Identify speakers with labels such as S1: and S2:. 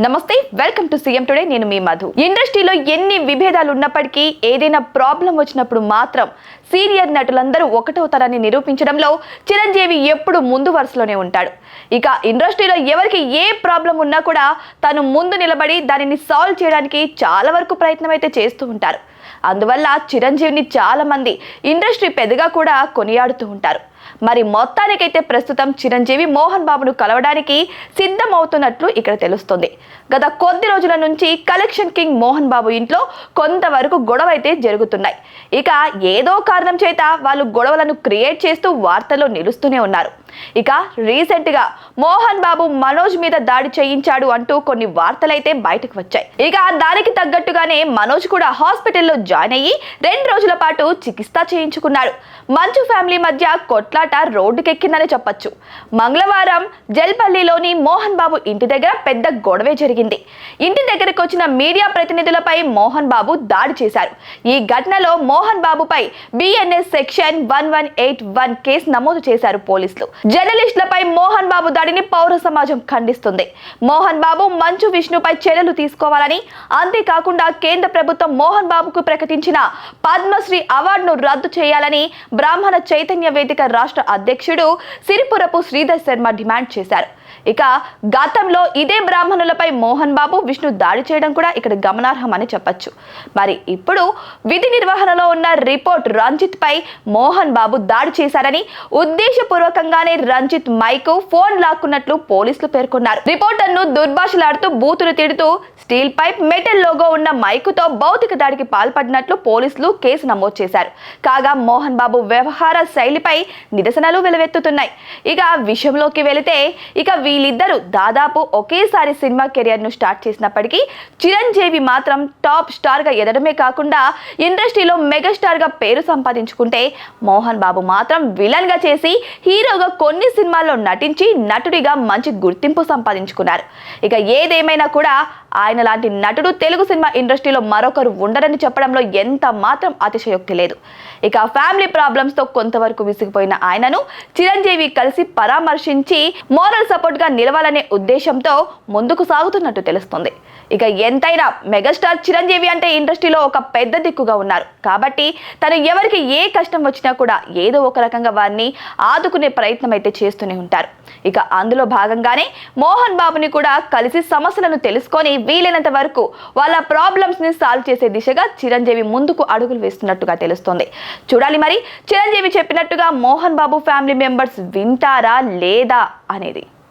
S1: నమస్తే welcome to CM today నేను మీ మధు. ఇండస్ట్రీలో ఎన్ని విభేదాలు ఉన్నప్పటికీ ఏదైనా ప్రాబ్లం వచ్చినప్పుడు మాత్రం సీనియర్ నటులందరూ ఒకటవుతారని నిరూపించడంలో చిరంజీవి ఎప్పుడు ముందు వరుసలోనే ఉంటాడు. ఇక ఇండస్ట్రీలో ఎవరికి ఏ ప్రాబ్లం ఉన్నా కూడా తను ముందు నిలబడి దానిని సాల్వ్ చేయడానికి చాలా వరకు ప్రయత్నం అయితే చేస్తూ ఉంటారు. అందువల్ల చిరంజీవిని చాలా మంది ఇండస్ట్రీ పెద్దగా కూడా కొనియాడుతూ ఉంటారు. మరి మొత్తానికైతే ప్రస్తుతం చిరంజీవి మోహన్ బాబును కలవడానికి సిద్ధమవుతున్నట్లు ఇక్కడ తెలుస్తుంది. గత కొద్ది రోజుల నుంచి కలెక్షన్ కింగ్ మోహన్ బాబు ఇంట్లో కొంతవరకు గొడవ అయితే జరుగుతున్నాయి. ఇక ఏదో కారణం చేత వాళ్ళు గొడవలను క్రియేట్ చేస్తూ వార్తల్లో నిలుస్తూనే ఉన్నారు. ఇక రీసెంట్ గా మోహన్ బాబు మనోజ్ మీద దాడి చేయించాడు అంటూ కొన్ని వార్తలైతే బయటకు వచ్చాయి. ఇక దానికి తగ్గట్టుగానే మనోజ్ కూడా హాస్పిటల్లో జాయిన్ అయ్యి 2 రోజుల పాటు చికిత్స చేయించుకున్నాడు. మంచు ఫ్యామిలీ మధ్య కొట్లాట రోడ్డుకెక్కిందని చెప్పొచ్చు. మంగళవారం జల్పల్లిలోని మోహన్ బాబు ఇంటి దగ్గర పెద్ద గొడవే జరిగింది. ఇంటి దగ్గరకు వచ్చిన మీడియా ప్రతినిధులపై మోహన్ బాబు దాడి చేశారు. ఈ ఘటనలో మోహన్ బాబుపై బిఎన్ఎస్ సెక్షన్ 1181 కేసు నమోదు చేశారు పోలీసులు. జర్నలిస్టులపై మోహన్ బాబు దాడిని పౌర సమాజం ఖండిస్తుంది. మోహన్ బాబు మంచు విష్ణుపై చర్యలు తీసుకోవాలని, అంతేకాకుండా కేంద్ర ప్రభుత్వం మోహన్ బాబుకు ప్రకటించిన పద్మశ్రీ అవార్డును రద్దు చేయాలని బ్రాహ్మణ చైతన్య వేదిక రాష్ట్ర అధ్యక్షుడు సిరిపురపు శ్రీధర్ శర్మ డిమాండ్ చేశారు. ఇక గతంలో ఇదే బ్రాహ్మణులపై మోహన్ బాబు విష్ణు దాడి చేయడం కూడా ఇక్కడ గమనార్హమని చెప్పొచ్చు. మరి ఇప్పుడు విధి నిర్వహణలో ఉన్న రిపోర్ట్ రంజిత్ పై మోహన్ బాబు దాడి చేశారని, ఉద్దేశపూర్వకంగానే రంజిత్ మైకు ఫోన్ లాక్కున్నట్లు పోలీసులు పేర్కొన్నారు. రిపోర్టర్ను దుర్భాషలాడుతూ బూతులు తిడుతూ స్టీల్ పైప్ మెటల్ లోగో ఉన్న మైకుతో భౌతిక దాడికి పాల్పడినట్లు పోలీసులు కేసు నమోదు చేశారు. కాగా మోహన్ బాబు వ్యవహార శైలిపై నిరసనలు వెలువెత్తుతున్నాయి. ఇక విషయంలోకి వెళితే ఇక వీళ్ళిద్దరూ దాదాపు ఒకేసారి సినిమా కెరియర్ ను స్టార్ట్ చేసినప్పటికీ చిరంజీవి మాత్రం టాప్ స్టార్ గా ఎదడమే కాకుండా ఇండస్ట్రీలో మెగాస్టార్ గా పేరు సంపాదించుకుంటే, మోహన్ బాబు మాత్రం విలన్ గా చేసి హీరోగా కొన్ని సినిమాల్లో నటించి నటుడిగా మంచి గుర్తింపు సంపాదించుకున్నారు. ఇక ఏదేమైనా కూడా ఆయన లాంటి నటుడు తెలుగు సినిమా ఇండస్ట్రీలో మరొకరు ఉండరని చెప్పడంలో ఎంత మాత్రం అతిశయోక్తి లేదు. ఇక ఫ్యామిలీ ప్రాబ్లమ్స్ తో కొంతవరకు విసిగిపోయిన ఆయనను చిరంజీవి కలిసి పరామర్శించి మోరల్ సపోర్ట్ గా నిలవాలనే ఉద్దేశంతో ముందుకు సాగుతున్నట్టు తెలుస్తుంది. ఇక ఎంతైనా మెగాస్టార్ చిరంజీవి అంటే ఇండస్ట్రీలో ఒక పెద్ద దిక్కుగా ఉన్నారు కాబట్టి తను ఎవరికి ఏ కష్టం వచ్చినా కూడా ఏదో ఒక రకంగా వారిని ఆదుకునే ప్రయత్నం అయితే చేస్తూనే ఉంటారు. ఇక అందులో భాగంగానే మోహన్ బాబుని కూడా కలిసి సమస్యలను తెలుసుకొని వీలైనంత వరకు వాళ్ళ ప్రాబ్లమ్స్ ని సాల్వ్ చేసే దిశగా చిరంజీవి ముందుకు అడుగులు వేస్తున్నట్టుగా తెలుస్తుంది. చూడాలి మరి చిరంజీవి చెప్పినట్టుగా మోహన్ బాబు ఫ్యామిలీ మెంబర్స్ వింటారా లేదా అనేది.